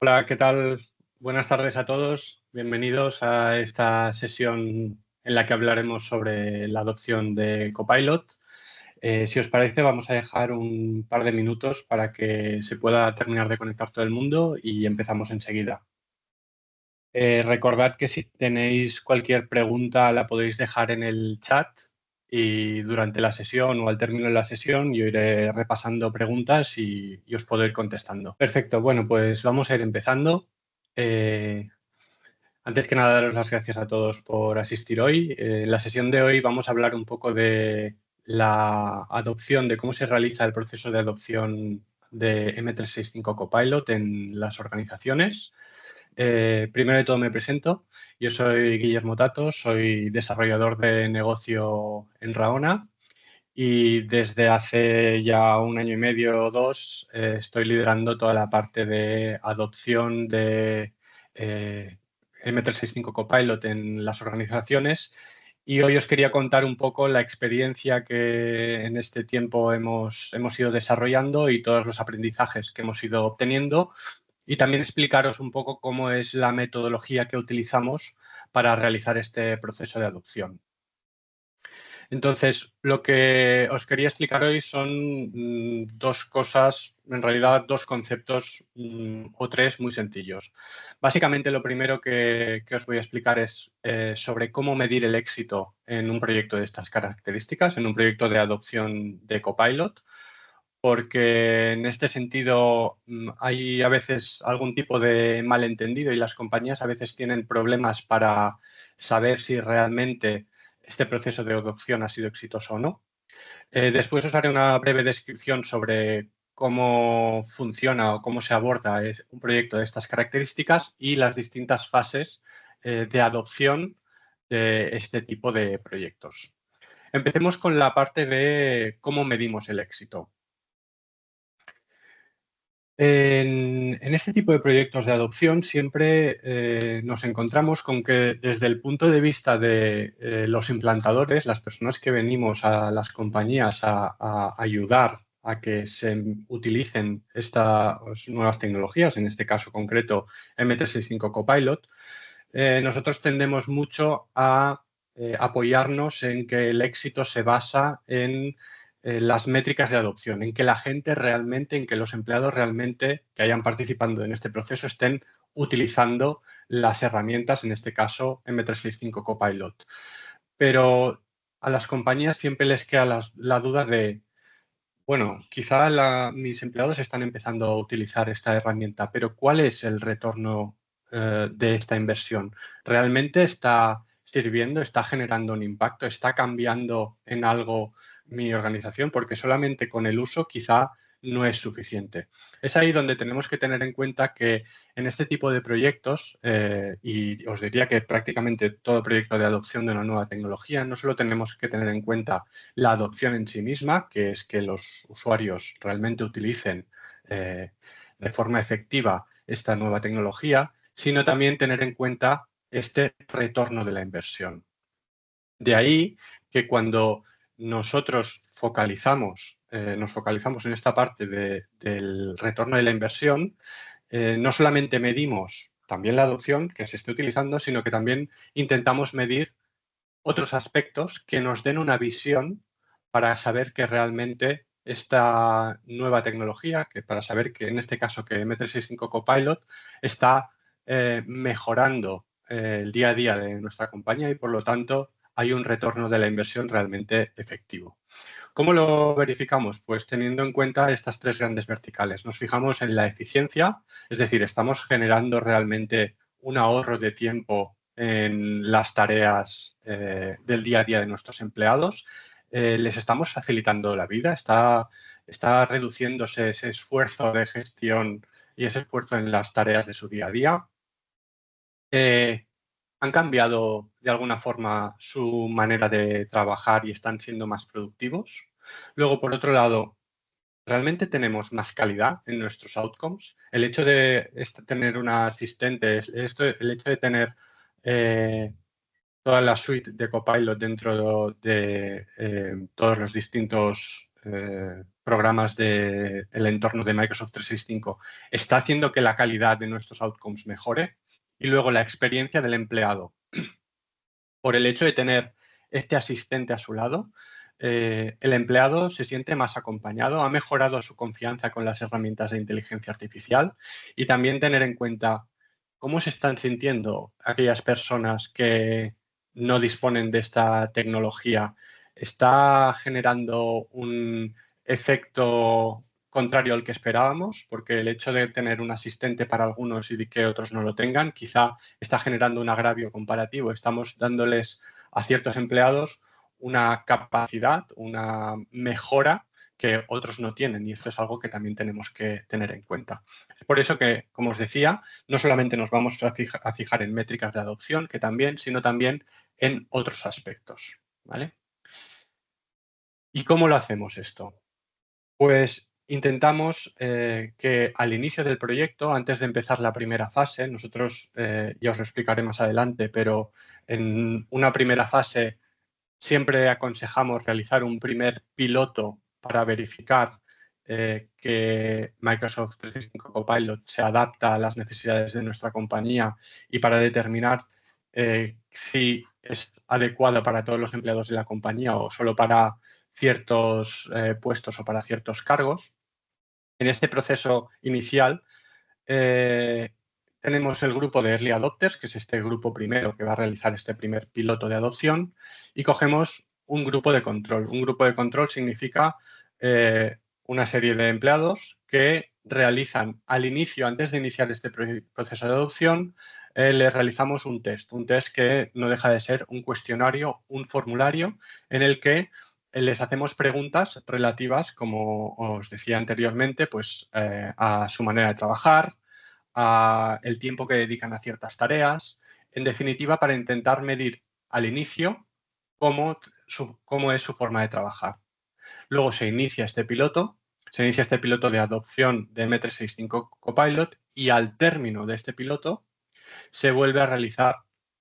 Hola, ¿qué tal? Buenas tardes a todos. Bienvenidos a esta sesión en la que hablaremos sobre la adopción de Copilot. Si os parece, vamos a dejar un par de minutos para que se pueda terminar de conectar todo el mundo y empezamos enseguida. Recordad que si tenéis cualquier pregunta la podéis dejar en el chat y durante la sesión o al término de la sesión yo iré repasando preguntas y os puedo ir contestando. Perfecto, bueno, pues vamos a ir empezando. Eh, Antes que nada, daros las gracias a todos por asistir hoy. En la sesión de hoy vamos a hablar un poco de la adopción, de cómo se realiza el proceso de adopción de M365 Copilot en las organizaciones. Primero de todo me presento. Yo soy Guillermo Tato, soy desarrollador de negocio en Raona y desde hace ya un año y medio o dos estoy liderando toda la parte de adopción de M365 Copilot en las organizaciones. Y hoy os quería contar un poco la experiencia que en este tiempo hemos ido desarrollando y todos los aprendizajes que hemos ido obteniendo y también explicaros un poco cómo es la metodología que utilizamos para realizar este proceso de adopción. Entonces, lo que os quería explicar hoy son dos cosas, en realidad dos conceptos o tres muy sencillos. Básicamente, lo primero que os voy a explicar es sobre cómo medir el éxito en un proyecto de estas características, en un proyecto de adopción de Copilot, porque en este sentido hay a veces algún tipo de malentendido y las compañías a veces tienen problemas para saber si realmente este proceso de adopción ha sido exitoso o no. Después os haré una breve descripción sobre cómo funciona o cómo se aborda un proyecto de estas características y las distintas fases de adopción de este tipo de proyectos. Empecemos con la parte de cómo medimos el éxito. En este tipo de proyectos de adopción siempre nos encontramos con que desde el punto de vista de los implantadores, las personas que venimos a las compañías a ayudar a que se utilicen estas nuevas tecnologías, en este caso concreto M365 Copilot, nosotros tendemos mucho a apoyarnos en que el éxito se basa en las métricas de adopción, en que la gente realmente, en que los empleados realmente que hayan participado en este proceso estén utilizando las herramientas, en este caso M365 Copilot. Pero a las compañías siempre les queda la duda de, bueno, quizá mis empleados están empezando a utilizar esta herramienta, pero ¿cuál es el retorno de esta inversión? ¿Realmente está sirviendo, está generando un impacto, está cambiando en algo mi organización? Porque solamente con el uso quizá no es suficiente. Es ahí donde tenemos que tener en cuenta que en este tipo de proyectos, y os diría que prácticamente todo proyecto de adopción de una nueva tecnología, no solo tenemos que tener en cuenta la adopción en sí misma, que es que los usuarios realmente utilicen de forma efectiva esta nueva tecnología, sino también tener en cuenta este retorno de la inversión. De ahí que cuando nosotros nos focalizamos en esta parte del retorno de la inversión, no solamente medimos también la adopción que se esté utilizando, sino que también intentamos medir otros aspectos que nos den una visión para saber que realmente esta nueva tecnología, que para saber que en este caso que M365 Copilot está mejorando el día a día de nuestra compañía y por lo tanto hay un retorno de la inversión realmente efectivo. ¿Cómo lo verificamos? Pues teniendo en cuenta estas tres grandes verticales. Nos fijamos en la eficiencia, es decir, estamos generando realmente un ahorro de tiempo en las tareas del día a día de nuestros empleados. Les estamos facilitando la vida, está reduciéndose ese esfuerzo de gestión y ese esfuerzo en las tareas de su día a día. Han cambiado de alguna forma su manera de trabajar y están siendo más productivos. Luego, por otro lado, realmente tenemos más calidad en nuestros outcomes. El hecho de tener una asistente, el hecho de tener toda la suite de Copilot dentro de todos los distintos programas del entorno de Microsoft 365 está haciendo que la calidad de nuestros outcomes mejore. Y luego la experiencia del empleado. Por el hecho de tener este asistente a su lado, el empleado se siente más acompañado, ha mejorado su confianza con las herramientas de inteligencia artificial y también tener en cuenta cómo se están sintiendo aquellas personas que no disponen de esta tecnología. ¿Está generando un efecto contrario al que esperábamos? Porque el hecho de tener un asistente para algunos y de que otros no lo tengan, quizá está generando un agravio comparativo. Estamos dándoles a ciertos empleados una capacidad, una mejora que otros no tienen, y esto es algo que también tenemos que tener en cuenta. Es por eso que, como os decía, no solamente nos vamos a fijar en métricas de adopción, que también, sino también en otros aspectos, ¿vale? ¿Y cómo lo hacemos esto? Pues intentamos que al inicio del proyecto, antes de empezar la primera fase, nosotros ya os lo explicaré más adelante, pero en una primera fase siempre aconsejamos realizar un primer piloto para verificar que Microsoft 365 Copilot se adapta a las necesidades de nuestra compañía y para determinar si es adecuado para todos los empleados de la compañía o solo para ciertos puestos o para ciertos cargos. En este proceso inicial tenemos el grupo de Early Adopters, que es este grupo primero que va a realizar este primer piloto de adopción, y cogemos un grupo de control. Un grupo de control significa una serie de empleados que realizan al inicio, antes de iniciar este proceso de adopción, les realizamos un test que no deja de ser un cuestionario, un formulario en el que les hacemos preguntas relativas, como os decía anteriormente, pues a su manera de trabajar, a el tiempo que dedican a ciertas tareas, en definitiva, para intentar medir al inicio cómo es su forma de trabajar. Luego se inicia este piloto de adopción de M365 Copilot y al término de este piloto se vuelve a realizar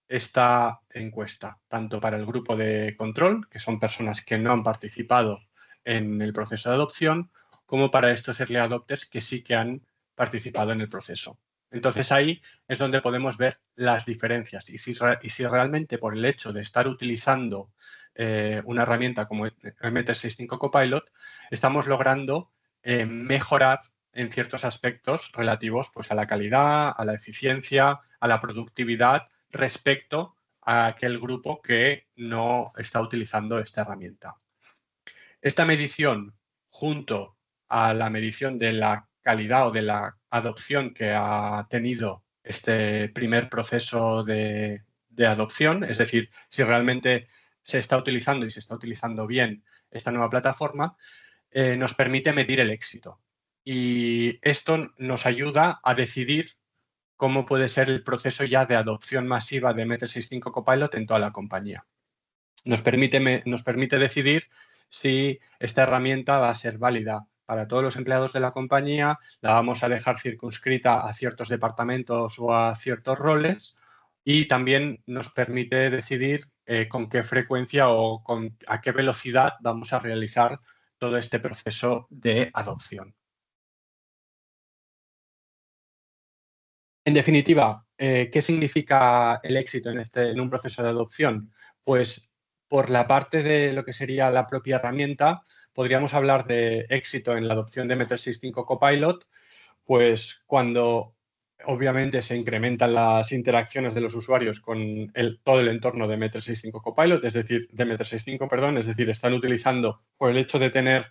esta encuesta, tanto para el grupo de control, que son personas que no han participado en el proceso de adopción, como para estos early adopters que sí que han participado en el proceso. Entonces ahí es donde podemos ver las diferencias y si realmente por el hecho de estar utilizando una herramienta como M365 Copilot estamos logrando mejorar en ciertos aspectos relativos pues, a la calidad, a la eficiencia, a la productividad respecto a aquel grupo que no está utilizando esta herramienta. Esta medición, junto a la medición de la calidad o de la adopción que ha tenido este primer proceso de adopción, es decir, si realmente se está utilizando y se está utilizando bien esta nueva plataforma, nos permite medir el éxito. Y esto nos ayuda a decidir cómo puede ser el proceso ya de adopción masiva de M365 Copilot en toda la compañía. Nos permite decidir si esta herramienta va a ser válida para todos los empleados de la compañía, la vamos a dejar circunscrita a ciertos departamentos o a ciertos roles, y también nos permite decidir con qué frecuencia o a qué velocidad vamos a realizar todo este proceso de adopción. En definitiva, ¿qué significa el éxito en un proceso de adopción? Pues por la parte de lo que sería la propia herramienta, podríamos hablar de éxito en la adopción de M365 Copilot, pues cuando obviamente se incrementan las interacciones de los usuarios con todo el entorno de M365 Copilot, es decir, de M365, perdón, es decir, están utilizando, por el hecho de tener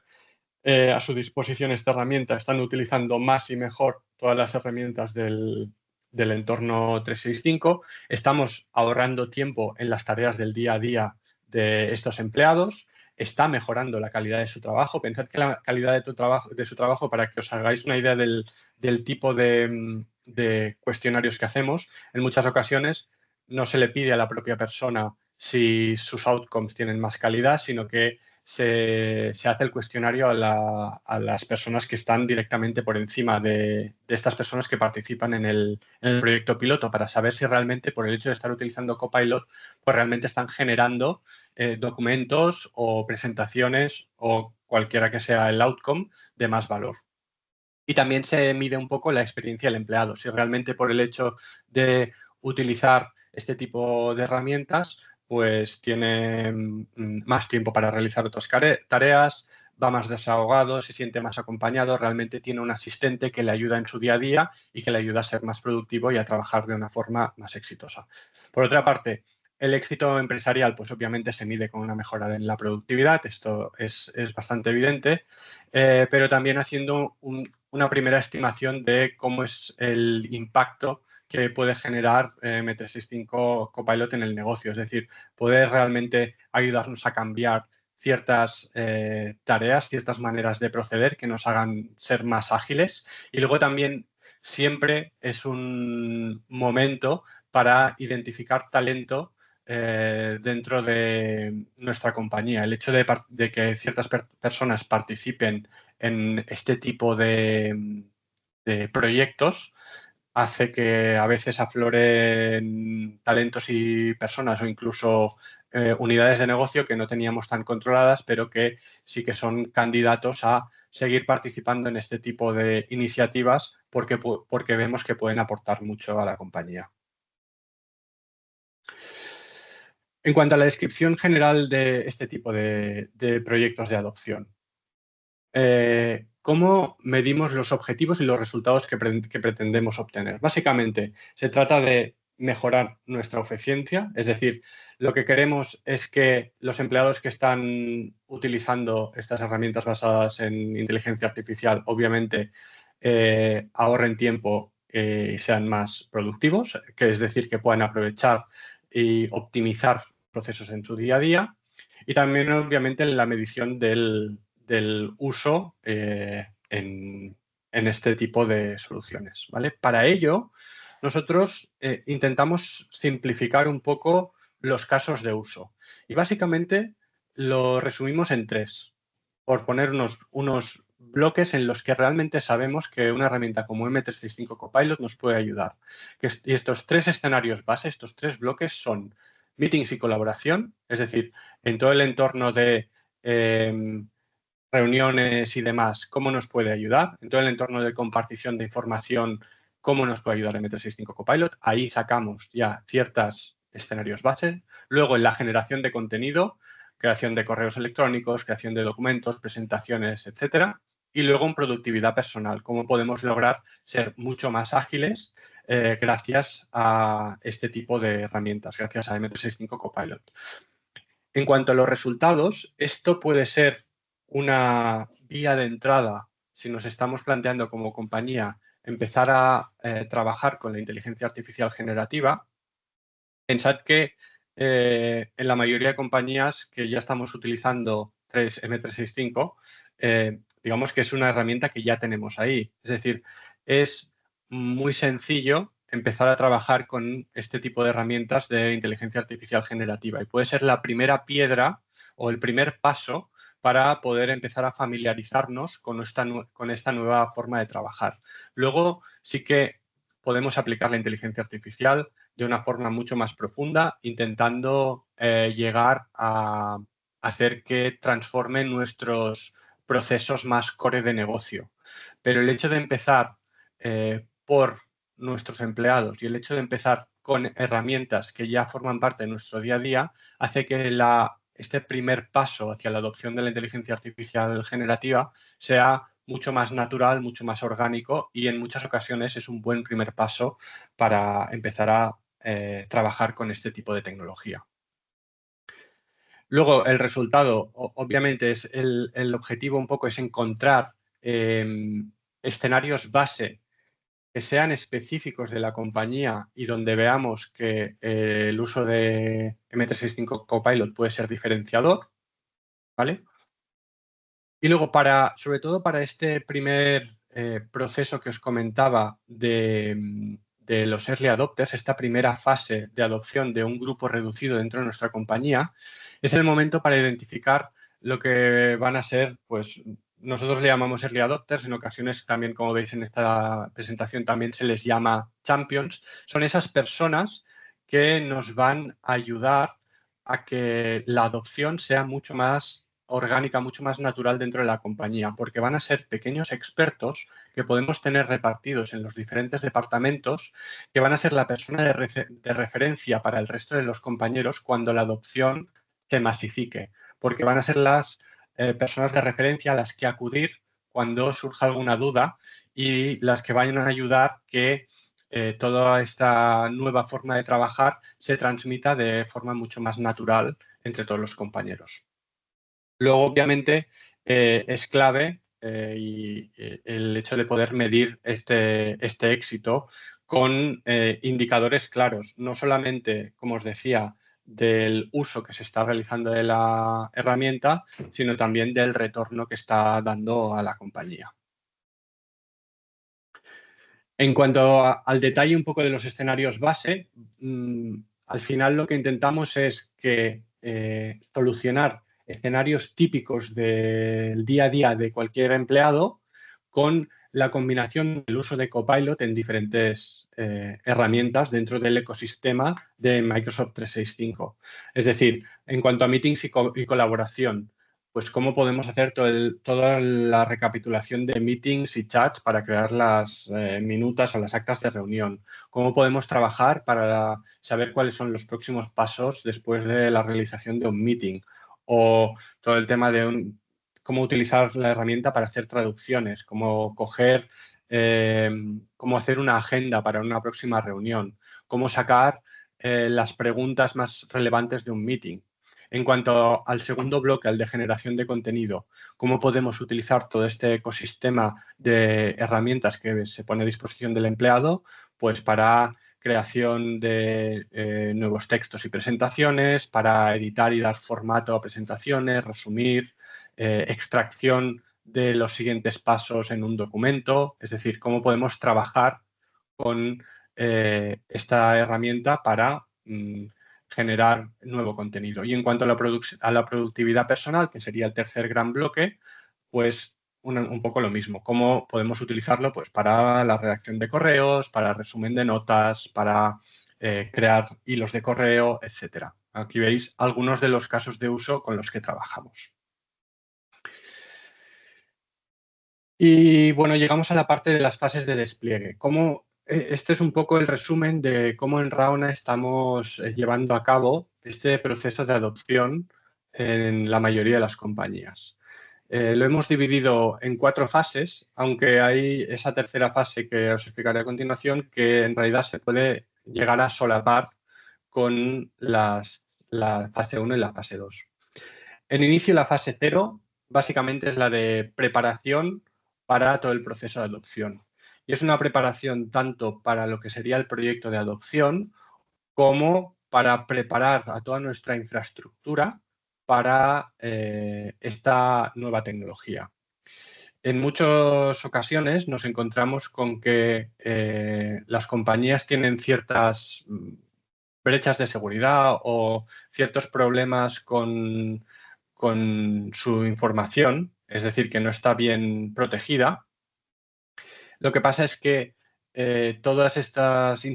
a su disposición esta herramienta, están utilizando más y mejor todas las herramientas del entorno 365. Estamos ahorrando tiempo en las tareas del día a día de estos empleados. Está mejorando la calidad de su trabajo. Pensad que la calidad de su trabajo, para que os hagáis una idea del tipo de cuestionarios que hacemos, en muchas ocasiones no se le pide a la propia persona si sus outcomes tienen más calidad, sino que se hace el cuestionario a las personas que están directamente por encima de estas personas que participan en el proyecto piloto, para saber si realmente, por el hecho de estar utilizando Copilot, pues realmente están generando documentos o presentaciones o cualquiera que sea el outcome, de más valor. Y también se mide un poco la experiencia del empleado, si realmente por el hecho de utilizar este tipo de herramientas, pues tiene más tiempo para realizar otras tareas, va más desahogado, se siente más acompañado, realmente tiene un asistente que le ayuda en su día a día y que le ayuda a ser más productivo y a trabajar de una forma más exitosa. Por otra parte, el éxito empresarial, pues obviamente se mide con una mejora en la productividad, esto es bastante evidente, pero también haciendo una primera estimación de cómo es el impacto que puede generar M365 Copilot en el negocio. Es decir, poder realmente ayudarnos a cambiar ciertas tareas, ciertas maneras de proceder que nos hagan ser más ágiles. Y luego también siempre es un momento para identificar talento dentro de nuestra compañía. El hecho de que ciertas personas participen en este tipo de proyectos hace que a veces afloren talentos y personas o incluso unidades de negocio que no teníamos tan controladas, pero que sí que son candidatos a seguir participando en este tipo de iniciativas porque vemos que pueden aportar mucho a la compañía. En cuanto a la descripción general de este tipo de proyectos de adopción, ¿cómo medimos los objetivos y los resultados que pretendemos obtener? Básicamente, se trata de mejorar nuestra eficiencia, es decir, lo que queremos es que los empleados que están utilizando estas herramientas basadas en inteligencia artificial, obviamente, ahorren tiempo y sean más productivos, que es decir, que puedan aprovechar y optimizar procesos en su día a día. Y también, obviamente, la medición del uso en este tipo de soluciones, ¿vale? Para ello, nosotros intentamos simplificar un poco los casos de uso y básicamente lo resumimos en 3, por poner unos bloques en los que realmente sabemos que una herramienta como M365 Copilot nos puede ayudar. Y estos 3 escenarios base, estos 3 bloques son meetings y colaboración, es decir, en todo el entorno de reuniones y demás, cómo nos puede ayudar. En todo el entorno de compartición de información, cómo nos puede ayudar M365 Copilot. Ahí sacamos ya ciertos escenarios base. Luego, en la generación de contenido, creación de correos electrónicos, creación de documentos, presentaciones, etcétera. Y luego en productividad personal, cómo podemos lograr ser mucho más ágiles gracias a este tipo de herramientas, gracias a M365 Copilot. En cuanto a los resultados, esto puede ser una vía de entrada si nos estamos planteando como compañía empezar a trabajar con la inteligencia artificial generativa. Pensad que en la mayoría de compañías que ya estamos utilizando M365, digamos que es una herramienta que ya tenemos ahí. Es decir, es muy sencillo empezar a trabajar con este tipo de herramientas de inteligencia artificial generativa y puede ser la primera piedra o el primer paso para poder empezar a familiarizarnos con esta nueva forma de trabajar. Luego sí que podemos aplicar la inteligencia artificial de una forma mucho más profunda, intentando llegar a hacer que transformen nuestros procesos más core de negocio. Pero el hecho de empezar por nuestros empleados y el hecho de empezar con herramientas que ya forman parte de nuestro día a día hace que este primer paso hacia la adopción de la inteligencia artificial generativa sea mucho más natural, mucho más orgánico y en muchas ocasiones es un buen primer paso para empezar a trabajar con este tipo de tecnología. Luego, el resultado, obviamente, es el objetivo un poco es encontrar escenarios base que sean específicos de la compañía y donde veamos que el uso de M365 Copilot puede ser diferenciador, ¿vale? Y luego, sobre todo para este primer proceso que os comentaba de los early adopters, esta primera fase de adopción de un grupo reducido dentro de nuestra compañía, es el momento para identificar lo que van a ser, pues nosotros le llamamos early adopters, en ocasiones también, como veis en esta presentación, también se les llama champions. Son esas personas que nos van a ayudar a que la adopción sea mucho más orgánica, mucho más natural dentro de la compañía, porque van a ser pequeños expertos que podemos tener repartidos en los diferentes departamentos, que van a ser la persona de referencia para el resto de los compañeros cuando la adopción se masifique, porque van a ser las personas de referencia a las que acudir cuando surja alguna duda y las que vayan a ayudar que toda esta nueva forma de trabajar se transmita de forma mucho más natural entre todos los compañeros. Luego, obviamente, es clave el hecho de poder medir este éxito con indicadores claros, no solamente, como os decía, del uso que se está realizando de la herramienta, sino también del retorno que está dando a la compañía. En cuanto al detalle un poco de los escenarios base, al final lo que intentamos es que solucionar escenarios típicos del día a día de cualquier empleado con la combinación del uso de Copilot en diferentes herramientas dentro del ecosistema de Microsoft 365. Es decir, en cuanto a meetings y colaboración, pues cómo podemos hacer toda la recapitulación de meetings y chats para crear las minutas o las actas de reunión. Cómo podemos trabajar para saber cuáles son los próximos pasos después de la realización de un meeting. O todo el tema de cómo utilizar la herramienta para hacer traducciones, cómo cómo hacer una agenda para una próxima reunión, cómo sacar las preguntas más relevantes de un meeting. En cuanto al segundo bloque, al de generación de contenido, cómo podemos utilizar todo este ecosistema de herramientas que se pone a disposición del empleado, pues para creación de nuevos textos y presentaciones, para editar y dar formato a presentaciones, resumir, extracción de los siguientes pasos en un documento, es decir, cómo podemos trabajar con esta herramienta para generar nuevo contenido. Y en cuanto a la productividad personal, que sería el tercer gran bloque, pues un poco lo mismo. ¿Cómo podemos utilizarlo? Pues para la redacción de correos, para resumen de notas, para crear hilos de correo, etcétera. Aquí veis algunos de los casos de uso con los que trabajamos. Y bueno, llegamos a la parte de las fases de despliegue. Este es un poco el resumen de cómo en Raona estamos llevando a cabo este proceso de adopción en la mayoría de las compañías. Lo hemos dividido en 4 fases, aunque hay esa tercera fase que os explicaré a continuación, que en realidad se puede llegar a solapar con la fase 1 y la fase 2. En inicio, la fase 0 básicamente es la de preparación para todo el proceso de adopción. Y es una preparación tanto para lo que sería el proyecto de adopción como para preparar a toda nuestra infraestructura para esta nueva tecnología. En muchas ocasiones nos encontramos con que las compañías tienen ciertas brechas de seguridad o ciertos problemas con su información, es decir, que no está bien protegida. Lo que pasa es que todas estas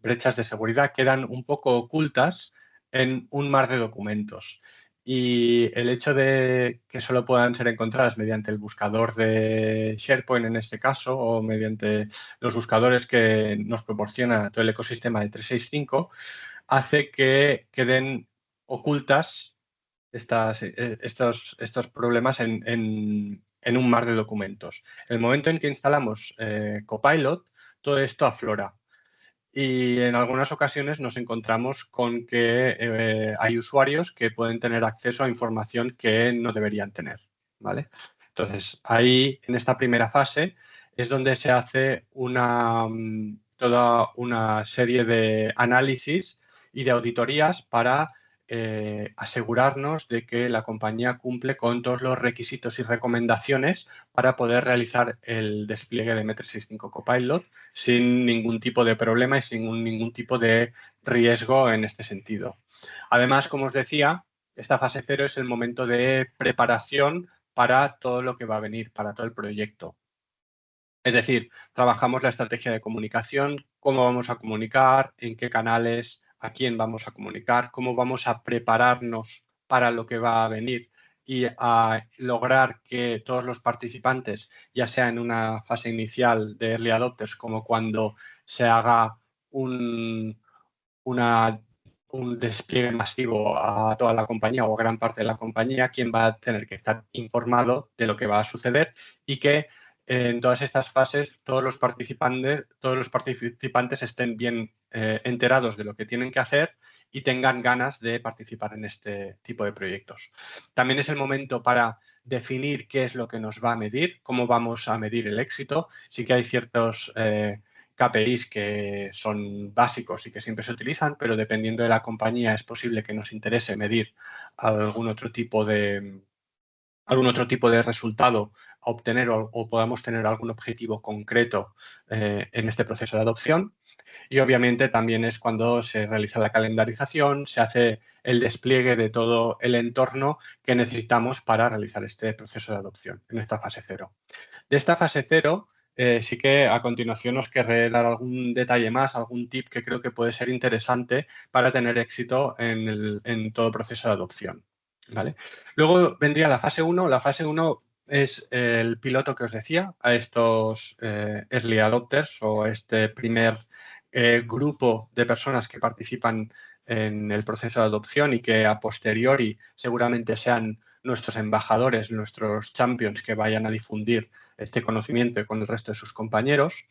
brechas de seguridad quedan un poco ocultas en un mar de documentos. Y el hecho de que solo puedan ser encontradas mediante el buscador de SharePoint en este caso o mediante los buscadores que nos proporciona todo el ecosistema de 365 hace que queden ocultas estos problemas en un mar de documentos. El momento en que instalamos Copilot, todo esto aflora. Y en algunas ocasiones nos encontramos con que hay usuarios que pueden tener acceso a información que no deberían tener, ¿vale? Entonces, ahí, en esta primera fase, es donde se hace toda una serie de análisis y de auditorías para asegurarnos de que la compañía cumple con todos los requisitos y recomendaciones para poder realizar el despliegue de M365 Copilot sin ningún tipo de problema y sin ningún tipo de riesgo en este sentido. Además, como os decía, esta fase 0 es el momento de preparación para todo lo que va a venir, para todo el proyecto. Es decir, trabajamos la estrategia de comunicación, cómo vamos a comunicar, en qué canales, a quién vamos a comunicar, cómo vamos a prepararnos para lo que va a venir y a lograr que todos los participantes, ya sea en una fase inicial de Early Adopters como cuando se haga un despliegue masivo a toda la compañía o a gran parte de la compañía, quien va a tener que estar informado de lo que va a suceder y que en todas estas fases todos los participantes estén bien enterados de lo que tienen que hacer y tengan ganas de participar en este tipo de proyectos. También es el momento para definir qué es lo que nos va a medir, cómo vamos a medir el éxito. Sí que hay ciertos KPIs que son básicos y que siempre se utilizan, pero dependiendo de la compañía es posible que nos interese medir algún otro tipo de resultado a obtener o podamos tener algún objetivo concreto en este proceso de adopción. Y obviamente también es cuando se realiza la calendarización, se hace el despliegue de todo el entorno que necesitamos para realizar este proceso de adopción en esta fase 0. De esta fase 0, sí que a continuación os querré dar algún detalle más, algún tip que creo que puede ser interesante para tener éxito en todo proceso de adopción. ¿Vale? Luego vendría la fase 1. La fase 1 es el piloto que os decía a estos early adopters o este primer grupo de personas que participan en el proceso de adopción y que a posteriori seguramente sean nuestros embajadores, nuestros champions que vayan a difundir este conocimiento con el resto de sus compañeros.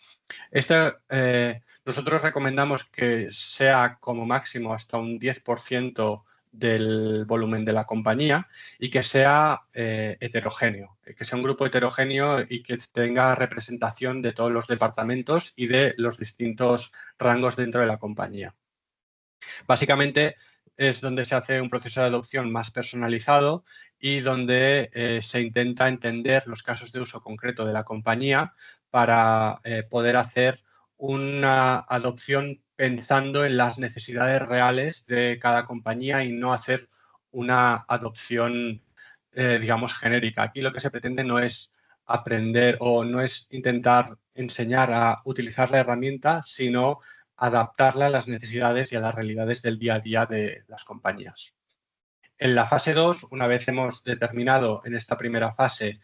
Nosotros recomendamos que sea como máximo hasta un 10% del volumen de la compañía y que sea heterogéneo, que sea un grupo heterogéneo y que tenga representación de todos los departamentos y de los distintos rangos dentro de la compañía. Básicamente es donde se hace un proceso de adopción más personalizado y donde se intenta entender los casos de uso concreto de la compañía para poder hacer una adopción pensando en las necesidades reales de cada compañía y no hacer una adopción, digamos, genérica. Aquí lo que se pretende no es aprender o no es intentar enseñar a utilizar la herramienta, sino adaptarla a las necesidades y a las realidades del día a día de las compañías. En la fase 2, una vez hemos determinado en esta primera fase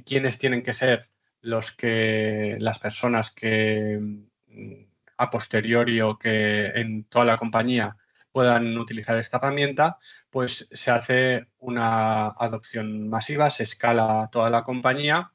quiénes tienen que ser las personas que a posteriori o que en toda la compañía puedan utilizar esta herramienta, pues se hace una adopción masiva, se escala a toda la compañía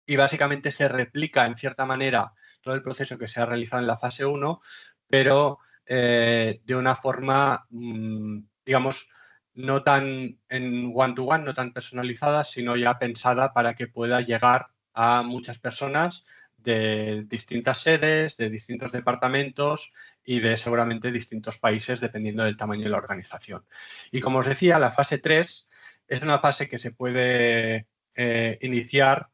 y básicamente se replica en cierta manera todo el proceso que se ha realizado en la fase 1, pero de una forma, digamos, no tan en one-to-one, no tan personalizada, sino ya pensada para que pueda llegar a muchas personas de distintas sedes, de distintos departamentos y de seguramente distintos países, dependiendo del tamaño de la organización. Y como os decía, la fase 3 es una fase que se puede iniciar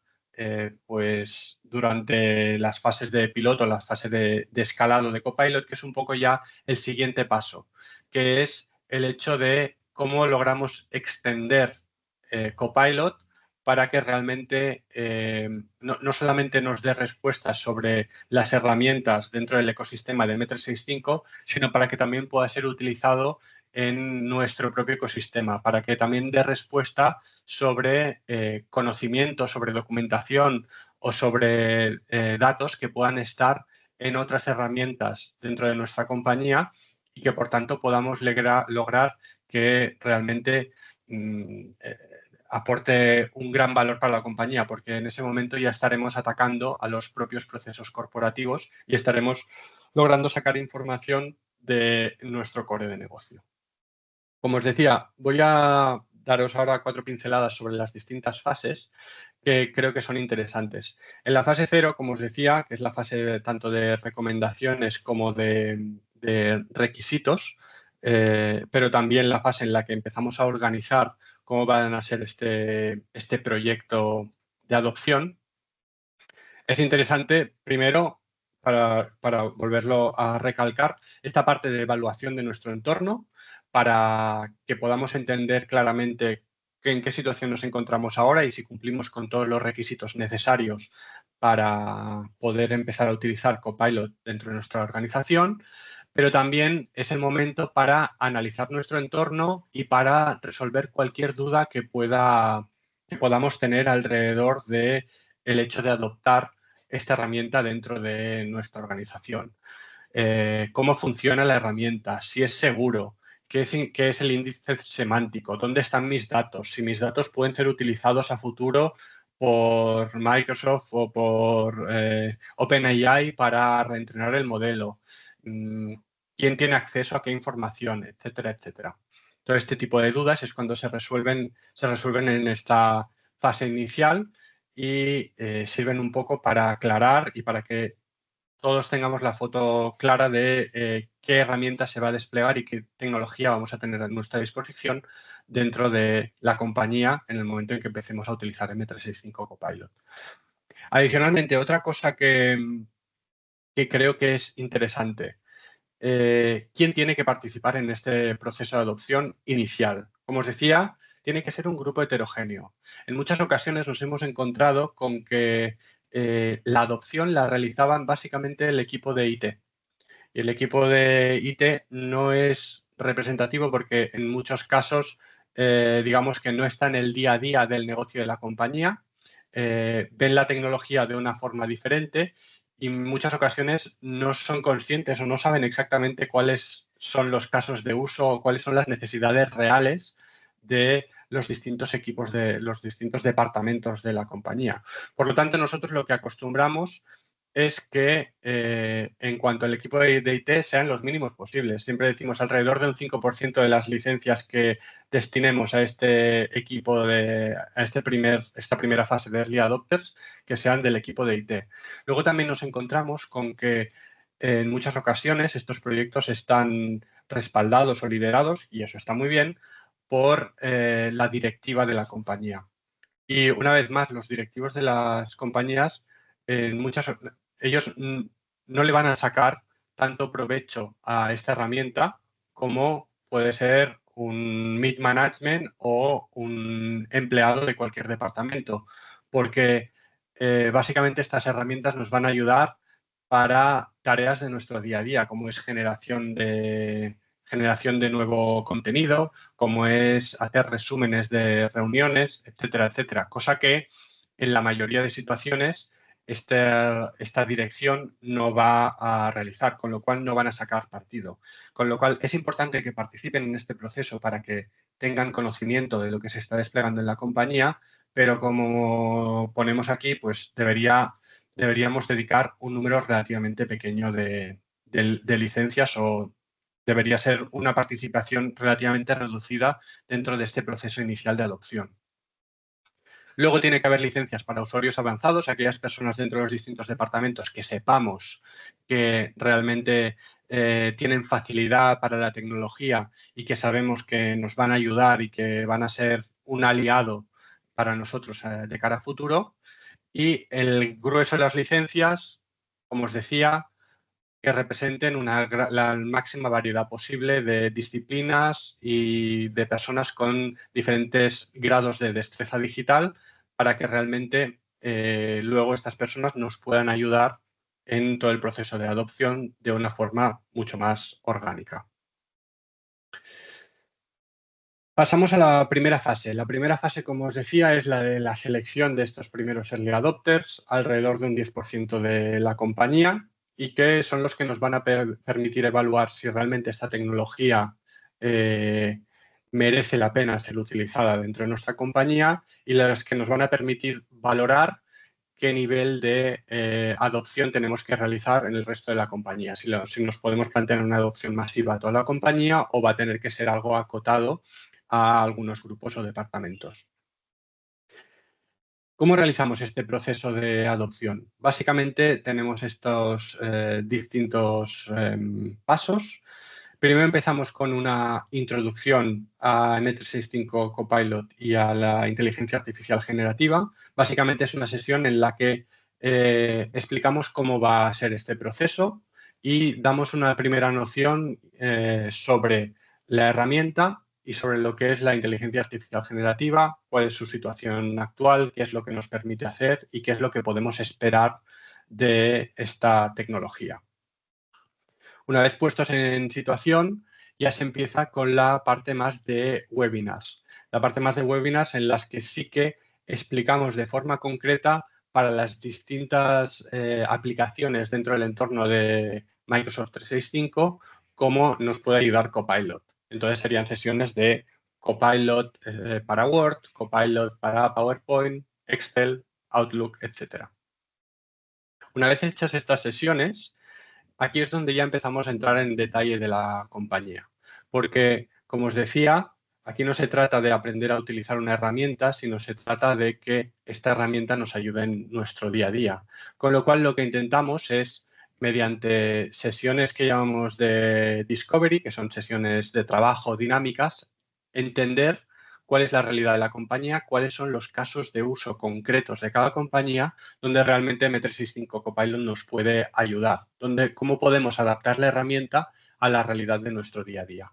pues durante las fases de piloto, las fases de escalado de Copilot, que es un poco ya el siguiente paso, que es el hecho de cómo logramos extender Copilot para que realmente no solamente nos dé respuestas sobre las herramientas dentro del ecosistema de M365, sino para que también pueda ser utilizado en nuestro propio ecosistema, para que también dé respuesta sobre conocimiento, sobre documentación o sobre datos que puedan estar en otras herramientas dentro de nuestra compañía y que por tanto podamos lograr que realmente aporte un gran valor para la compañía, porque en ese momento ya estaremos atacando a los propios procesos corporativos y estaremos logrando sacar información de nuestro core de negocio. Como os decía, voy a daros ahora 4 pinceladas sobre las distintas fases que creo que son interesantes. En la fase 0, como os decía, que es la fase tanto de recomendaciones como de requisitos, pero también la fase en la que empezamos a organizar cómo van a ser este proyecto de adopción. Es interesante, primero, para volverlo a recalcar, esta parte de evaluación de nuestro entorno, para que podamos entender claramente en qué situación nos encontramos ahora y si cumplimos con todos los requisitos necesarios para poder empezar a utilizar Copilot dentro de nuestra organización. pero también es el momento para analizar nuestro entorno y para resolver cualquier duda que podamos tener alrededor del hecho de adoptar esta herramienta dentro de nuestra organización. Cómo funciona la herramienta, si es seguro, qué es el índice semántico, dónde están mis datos, si mis datos pueden ser utilizados a futuro por Microsoft o por OpenAI para reentrenar el modelo, quién tiene acceso a qué información, etcétera, etcétera. Todo este tipo de dudas es cuando se resuelven en esta fase inicial y sirven un poco para aclarar y para que todos tengamos la foto clara de qué herramienta se va a desplegar y qué tecnología vamos a tener a nuestra disposición dentro de la compañía en el momento en que empecemos a utilizar M365 Copilot. Adicionalmente, otra cosa que creo que es interesante, ¿quién tiene que participar en este proceso de adopción inicial? Como os decía, tiene que ser un grupo heterogéneo. En muchas ocasiones nos hemos encontrado con que la adopción la realizaban básicamente el equipo de IT. Y el equipo de IT no es representativo porque en muchos casos, digamos que no está en el día a día del negocio de la compañía, ven la tecnología de una forma diferente y en muchas ocasiones no son conscientes o no saben exactamente cuáles son los casos de uso o cuáles son las necesidades reales de los distintos equipos, de los distintos departamentos de la compañía. Por lo tanto, nosotros lo que acostumbramos es que en cuanto al equipo de IT sean los mínimos posibles. Siempre decimos alrededor de un 5% de las licencias que destinemos a este equipo, esta primera fase de Early Adopters, que sean del equipo de IT. Luego también nos encontramos con que en muchas ocasiones estos proyectos están respaldados o liderados, y eso está muy bien, por la directiva de la compañía. Y una vez más, los directivos de las compañías, ellos no le van a sacar tanto provecho a esta herramienta como puede ser un mid-management o un empleado de cualquier departamento, porque básicamente estas herramientas nos van a ayudar para tareas de nuestro día a día, como es generación de nuevo contenido, como es hacer resúmenes de reuniones, etcétera, etcétera. Cosa que en la mayoría de situaciones esta dirección no va a realizar, con lo cual no van a sacar partido. Con lo cual es importante que participen en este proceso para que tengan conocimiento de lo que se está desplegando en la compañía, pero como ponemos aquí, pues deberíamos dedicar un número relativamente pequeño de licencias o debería ser una participación relativamente reducida dentro de este proceso inicial de adopción. Luego tiene que haber licencias para usuarios avanzados, aquellas personas dentro de los distintos departamentos que sepamos que realmente tienen facilidad para la tecnología y que sabemos que nos van a ayudar y que van a ser un aliado para nosotros de cara a futuro. Y el grueso de las licencias, como os decía, que representen la máxima variedad posible de disciplinas y de personas con diferentes grados de destreza digital para que realmente luego estas personas nos puedan ayudar en todo el proceso de adopción de una forma mucho más orgánica. Pasamos a la primera fase. La primera fase, como os decía, es la de la selección de estos primeros early adopters, alrededor de un 10% de la compañía, y que son los que nos van a permitir evaluar si realmente esta tecnología merece la pena ser utilizada dentro de nuestra compañía y las que nos van a permitir valorar qué nivel de adopción tenemos que realizar en el resto de la compañía. Si nos podemos plantear una adopción masiva a toda la compañía o va a tener que ser algo acotado a algunos grupos o departamentos. ¿Cómo realizamos este proceso de adopción? Básicamente tenemos estos distintos pasos. Primero empezamos con una introducción a M365 Copilot y a la inteligencia artificial generativa. Básicamente es una sesión en la que explicamos cómo va a ser este proceso y damos una primera noción sobre la herramienta y sobre lo que es la inteligencia artificial generativa, cuál es su situación actual, qué es lo que nos permite hacer y qué es lo que podemos esperar de esta tecnología. Una vez puestos en situación, ya se empieza con la parte más de webinars. La parte más de webinars en las que sí que explicamos de forma concreta para las distintas aplicaciones dentro del entorno de Microsoft 365 cómo nos puede ayudar Copilot. Entonces serían sesiones de Copilot para Word, Copilot para PowerPoint, Excel, Outlook, etc. Una vez hechas estas sesiones, aquí es donde ya empezamos a entrar en detalle de la compañía. Porque, como os decía, aquí no se trata de aprender a utilizar una herramienta, sino se trata de que esta herramienta nos ayude en nuestro día a día. Con lo cual, lo que intentamos es, mediante sesiones que llamamos de Discovery, que son sesiones de trabajo dinámicas, entender cuál es la realidad de la compañía, cuáles son los casos de uso concretos de cada compañía, donde realmente M365 Copilot nos puede ayudar, cómo podemos adaptar la herramienta a la realidad de nuestro día a día.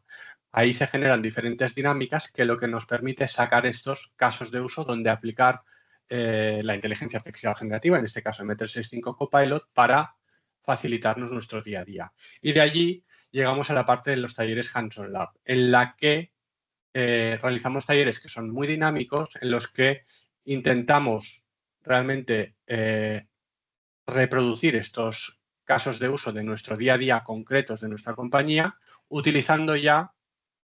Ahí se generan diferentes dinámicas que lo que nos permite es sacar estos casos de uso donde aplicar la inteligencia artificial generativa, en este caso M365 Copilot, para facilitarnos nuestro día a día. Y de allí llegamos a la parte de los talleres Hands-on Lab, en la que realizamos talleres que son muy dinámicos, en los que intentamos realmente reproducir estos casos de uso de nuestro día a día concretos de nuestra compañía, utilizando ya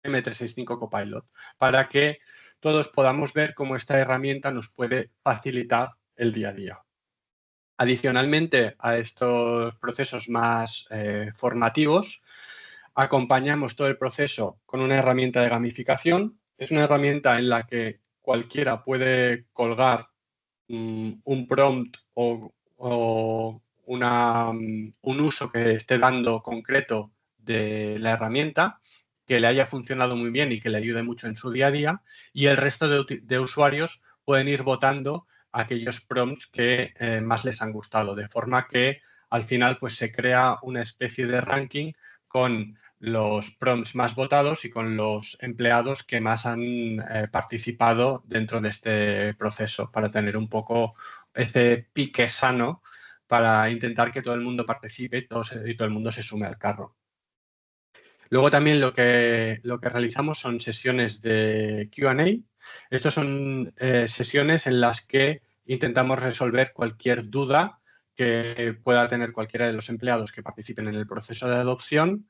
M365 Copilot, para que todos podamos ver cómo esta herramienta nos puede facilitar el día a día. Adicionalmente a estos procesos más formativos, acompañamos todo el proceso con una herramienta de gamificación. Es una herramienta en la que cualquiera puede colgar un prompt o un uso que esté dando concreto de la herramienta, que le haya funcionado muy bien y que le ayude mucho en su día a día, y el resto de usuarios pueden ir votando aquellos prompts que más les han gustado, de forma que al final pues, se crea una especie de ranking con los prompts más votados y con los empleados que más han participado dentro de este proceso, para tener un poco ese pique sano para intentar que todo el mundo participe y todo el mundo se sume al carro. Luego también lo que realizamos son sesiones de Q&A. Estas son sesiones en las que intentamos resolver cualquier duda que pueda tener cualquiera de los empleados que participen en el proceso de adopción,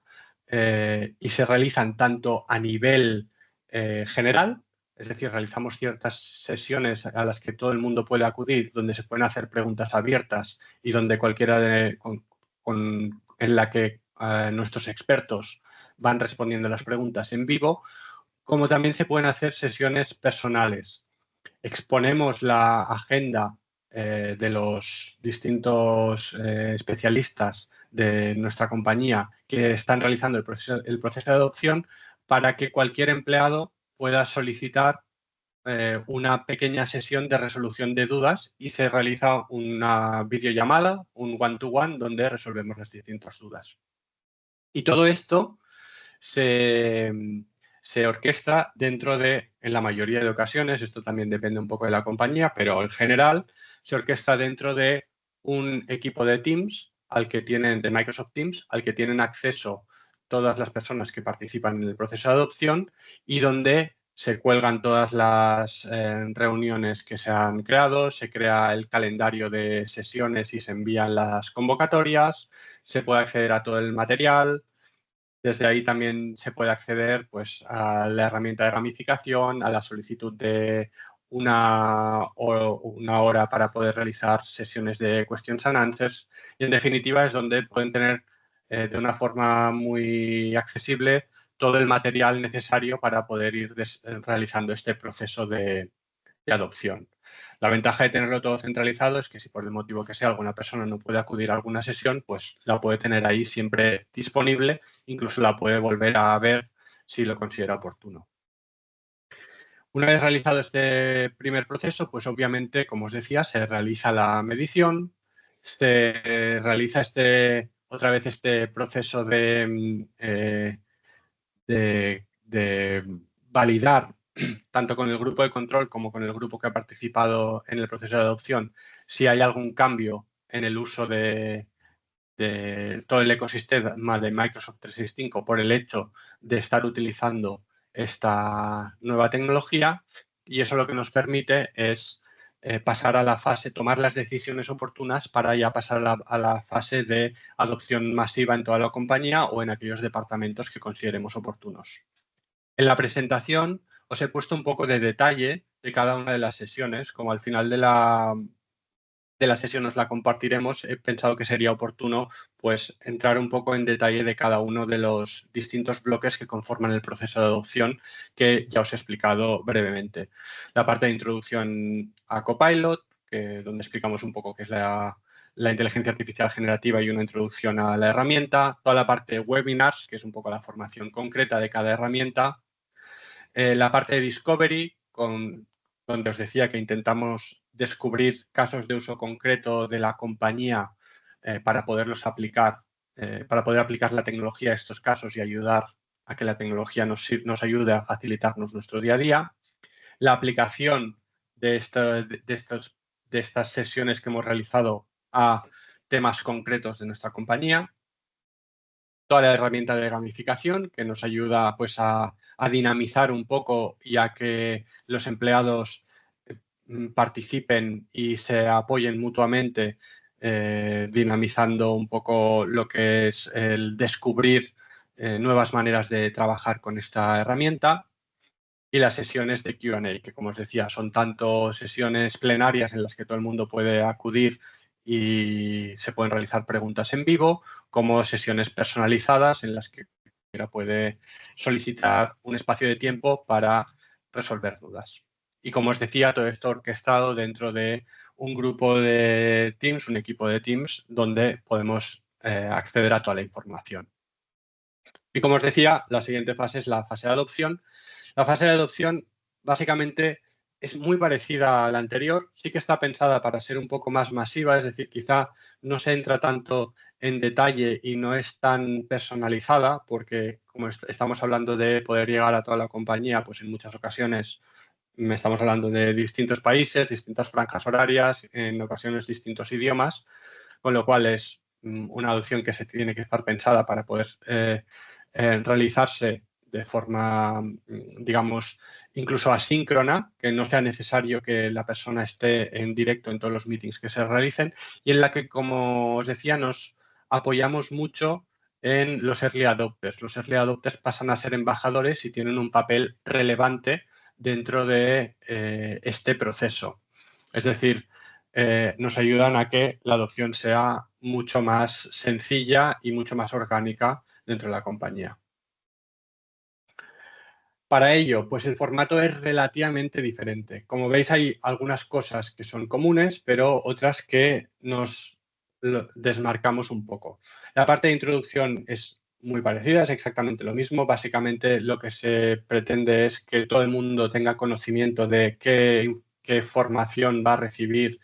y se realizan tanto a nivel general, es decir, realizamos ciertas sesiones a las que todo el mundo puede acudir, donde se pueden hacer preguntas abiertas y donde en la que nuestros expertos van respondiendo las preguntas en vivo, como también se pueden hacer sesiones personales. Exponemos la agenda de los distintos especialistas de nuestra compañía que están realizando el proceso de adopción, para que cualquier empleado pueda solicitar una pequeña sesión de resolución de dudas, y se realiza una videollamada, un one-to-one, donde resolvemos las distintas dudas. Y todo esto se orquesta dentro de, en la mayoría de ocasiones, esto también depende un poco de la compañía, pero en general se orquesta dentro de un equipo de Teams de Microsoft Teams, al que tienen acceso todas las personas que participan en el proceso de adopción, y donde se cuelgan todas las reuniones que se han creado, se crea el calendario de sesiones y se envían las convocatorias, se puede acceder a todo el material. Desde ahí también se puede acceder pues, a la herramienta de gamificación, a la solicitud de una hora para poder realizar sesiones de questions and answers, y en definitiva es donde pueden tener de una forma muy accesible todo el material necesario para poder ir realizando este proceso de adopción. La ventaja de tenerlo todo centralizado es que, si por el motivo que sea alguna persona no puede acudir a alguna sesión, pues la puede tener ahí siempre disponible, incluso la puede volver a ver si lo considera oportuno. Una vez realizado este primer proceso, pues obviamente, como os decía, se realiza la medición, se realiza otra vez este proceso de validar, tanto con el grupo de control como con el grupo que ha participado en el proceso de adopción, si hay algún cambio en el uso de de todo el ecosistema de Microsoft 365 por el hecho de estar utilizando esta nueva tecnología, y eso lo que nos permite es pasar a la fase, tomar las decisiones oportunas para ya pasar a la fase de adopción masiva en toda la compañía o en aquellos departamentos que consideremos oportunos. En la presentación os he puesto un poco de detalle de cada una de las sesiones. Como al final de la sesión os la compartiremos, he pensado que sería oportuno pues entrar un poco en detalle de cada uno de los distintos bloques que conforman el proceso de adopción, que ya os he explicado brevemente. La parte de introducción a Copilot, donde explicamos un poco qué es la inteligencia artificial generativa y una introducción a la herramienta. Toda la parte de webinars, que es un poco la formación concreta de cada herramienta. La parte de discovery, donde os decía que intentamos descubrir casos de uso concreto de la compañía para poderlos aplicar, para poder aplicar la tecnología a estos casos y ayudar a que la tecnología nos ayude a facilitarnos nuestro día a día. La aplicación de estas sesiones que hemos realizado a temas concretos de nuestra compañía. Toda la herramienta de gamificación que nos ayuda pues, a dinamizar un poco y a que los empleados participen y se apoyen mutuamente, dinamizando un poco lo que es el descubrir nuevas maneras de trabajar con esta herramienta. Y las sesiones de Q&A, que como os decía, son tanto sesiones plenarias en las que todo el mundo puede acudir y se pueden realizar preguntas en vivo, como sesiones personalizadas en las que cualquiera puede solicitar un espacio de tiempo para resolver dudas. Y como os decía, todo esto orquestado dentro de un grupo de Teams, un equipo de Teams, donde podemos acceder a toda la información. Y como os decía, la siguiente fase es la fase de adopción. La fase de adopción básicamente es muy parecida a la anterior, sí que está pensada para ser un poco más masiva, es decir, quizá no se entra tanto en detalle y no es tan personalizada, porque como estamos hablando de poder llegar a toda la compañía, pues en muchas ocasiones estamos hablando de distintos países, distintas franjas horarias, en ocasiones distintos idiomas, con lo cual es una adopción que se tiene que estar pensada para poder realizarse de forma, digamos, incluso asíncrona, que no sea necesario que la persona esté en directo en todos los meetings que se realicen, y en la que, como os decía, nos apoyamos mucho en los early adopters. Los early adopters pasan a ser embajadores y tienen un papel relevante dentro de este proceso. Es decir, nos ayudan a que la adopción sea mucho más sencilla y mucho más orgánica dentro de la compañía. Para ello, pues el formato es relativamente diferente. Como veis, hay algunas cosas que son comunes, pero otras que nos desmarcamos un poco. La parte de introducción es muy parecida, es exactamente lo mismo. Básicamente lo que se pretende es que todo el mundo tenga conocimiento de qué formación va a recibir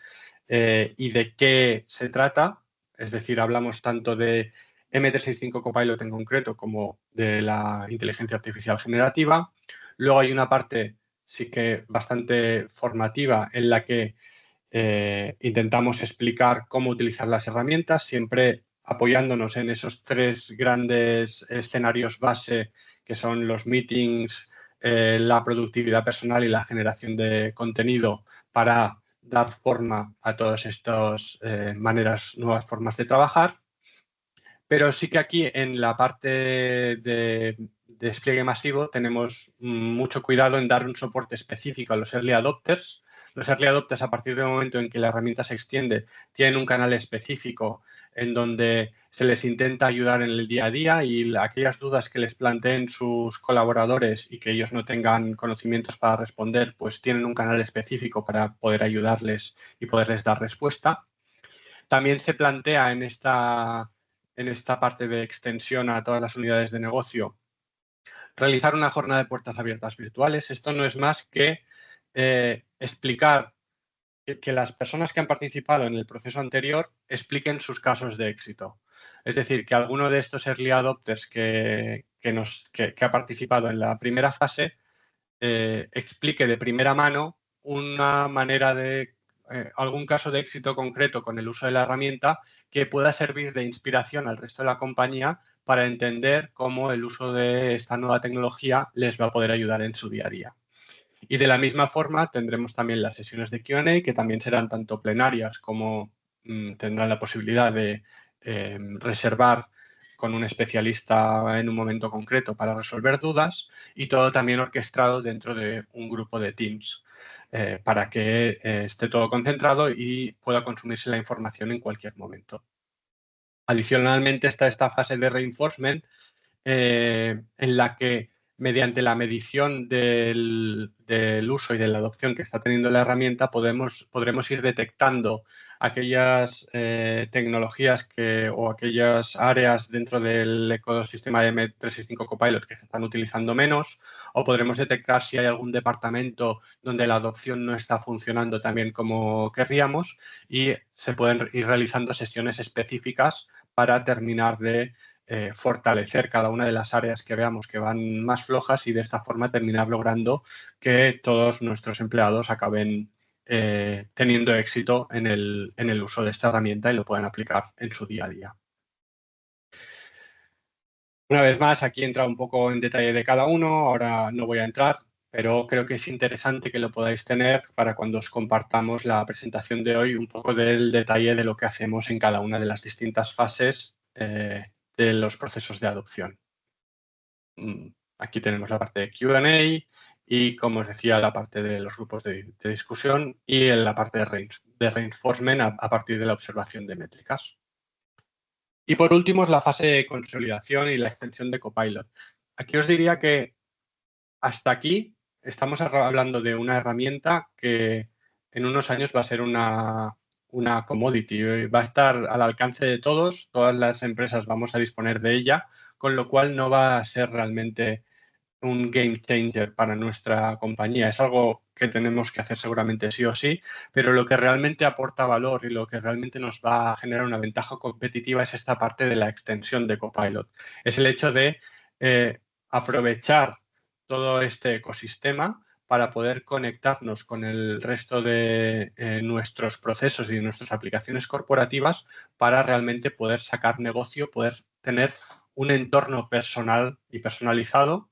y de qué se trata. Es decir, hablamos tanto de M365 Copilot en concreto como de la inteligencia artificial generativa. Luego hay una parte sí que bastante formativa en la que intentamos explicar cómo utilizar las herramientas, siempre apoyándonos en esos tres grandes escenarios base que son los meetings, la productividad personal y la generación de contenido para dar forma a todas estas nuevas formas de trabajar. Pero sí que aquí en la parte de despliegue masivo tenemos mucho cuidado en dar un soporte específico a los early adopters. Los early adopters, a partir del momento en que la herramienta se extiende, tienen un canal específico en donde se les intenta ayudar en el día a día, y aquellas dudas que les planteen sus colaboradores y que ellos no tengan conocimientos para responder, pues tienen un canal específico para poder ayudarles y poderles dar respuesta. También se plantea en esta parte de extensión a todas las unidades de negocio realizar una jornada de puertas abiertas virtuales. Esto no es más que explicar que las personas que han participado en el proceso anterior expliquen sus casos de éxito. Es decir, que alguno de estos early adopters que ha participado en la primera fase explique de primera mano una manera de algún caso de éxito concreto con el uso de la herramienta que pueda servir de inspiración al resto de la compañía para entender cómo el uso de esta nueva tecnología les va a poder ayudar en su día a día. Y de la misma forma tendremos también las sesiones de Q&A, que también serán tanto plenarias como tendrán la posibilidad de reservar con un especialista en un momento concreto para resolver dudas, y todo también orquestado dentro de un grupo de Teams para que esté todo concentrado y pueda consumirse la información en cualquier momento. Adicionalmente está esta fase de reinforcement en la que mediante la medición del uso y de la adopción que está teniendo la herramienta podremos ir detectando aquellas tecnologías o aquellas áreas dentro del ecosistema de M365 Copilot que se están utilizando menos, o podremos detectar si hay algún departamento donde la adopción no está funcionando tan bien como querríamos, y se pueden ir realizando sesiones específicas para terminar de fortalecer cada una de las áreas que veamos que van más flojas, y de esta forma terminar logrando que todos nuestros empleados acaben teniendo éxito en el uso de esta herramienta y lo puedan aplicar en su día a día. Una vez más, aquí entra un poco en detalle de cada uno, ahora no voy a entrar, pero creo que es interesante que lo podáis tener para cuando os compartamos la presentación de hoy, un poco del detalle de lo que hacemos en cada una de las distintas fases de los procesos de adopción. Aquí tenemos la parte de Q&A y, como os decía, la parte de los grupos de discusión y la parte de reinforcement a partir de la observación de métricas. Y por último es la fase de consolidación y la extensión de Copilot. Aquí os diría que hasta aquí estamos hablando de una herramienta que en unos años va a ser una commodity, va a estar al alcance de todos, todas las empresas vamos a disponer de ella, con lo cual no va a ser realmente un game changer para nuestra compañía. Es algo que tenemos que hacer seguramente sí o sí, pero lo que realmente aporta valor y lo que realmente nos va a generar una ventaja competitiva es esta parte de la extensión de Copilot. Es el hecho de aprovechar todo este ecosistema para poder conectarnos con el resto de nuestros procesos y de nuestras aplicaciones corporativas para realmente poder sacar negocio, poder tener un entorno personal y personalizado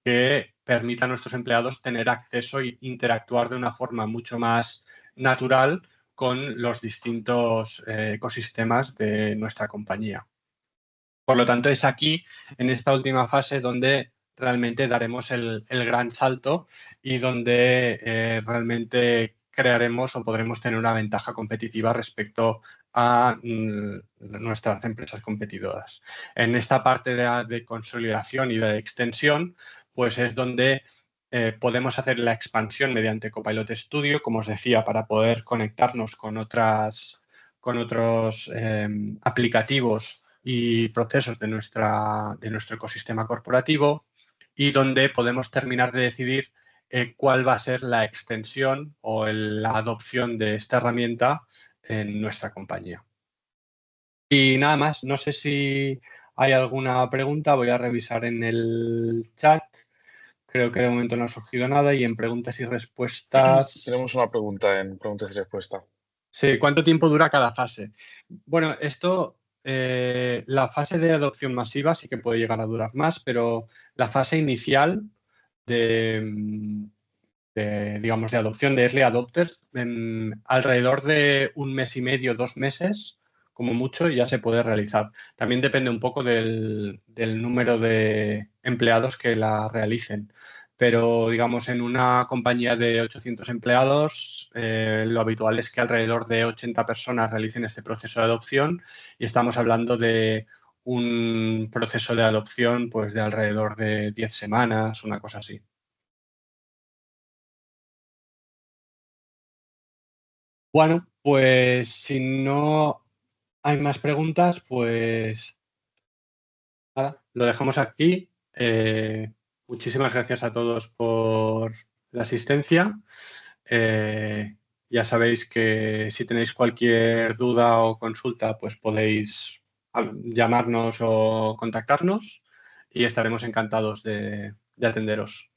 que permita a nuestros empleados tener acceso e interactuar de una forma mucho más natural con los distintos ecosistemas de nuestra compañía. Por lo tanto, es aquí, en esta última fase, donde realmente daremos el gran salto y donde realmente crearemos o podremos tener una ventaja competitiva respecto a nuestras empresas competidoras. En esta parte de consolidación y de extensión, pues es donde podemos hacer la expansión mediante Copilot Studio, como os decía, para poder conectarnos con otros aplicativos y procesos de nuestro ecosistema corporativo, y donde podemos terminar de decidir cuál va a ser la extensión o la adopción de esta herramienta en nuestra compañía. Y nada más, no sé si hay alguna pregunta, voy a revisar en el chat. Creo que de momento no ha surgido nada, y en preguntas y respuestas... Tenemos una pregunta en preguntas y respuestas. Sí, ¿cuánto tiempo dura cada fase? Bueno, esto, la fase de adopción masiva sí que puede llegar a durar más, pero la fase inicial digamos, de adopción de early adopters, alrededor de 1 mes y medio, 2 meses, como mucho, ya se puede realizar. También depende un poco del número de empleados que la realicen. Pero, digamos, en una compañía de 800 empleados, lo habitual es que alrededor de 80 personas realicen este proceso de adopción, y estamos hablando de un proceso de adopción pues, de alrededor de 10 semanas, una cosa así. Bueno, pues si no hay más preguntas, pues nada, lo dejamos aquí. Muchísimas gracias a todos por la asistencia. Ya sabéis que si tenéis cualquier duda o consulta, pues podéis llamarnos o contactarnos, y estaremos encantados de atenderos.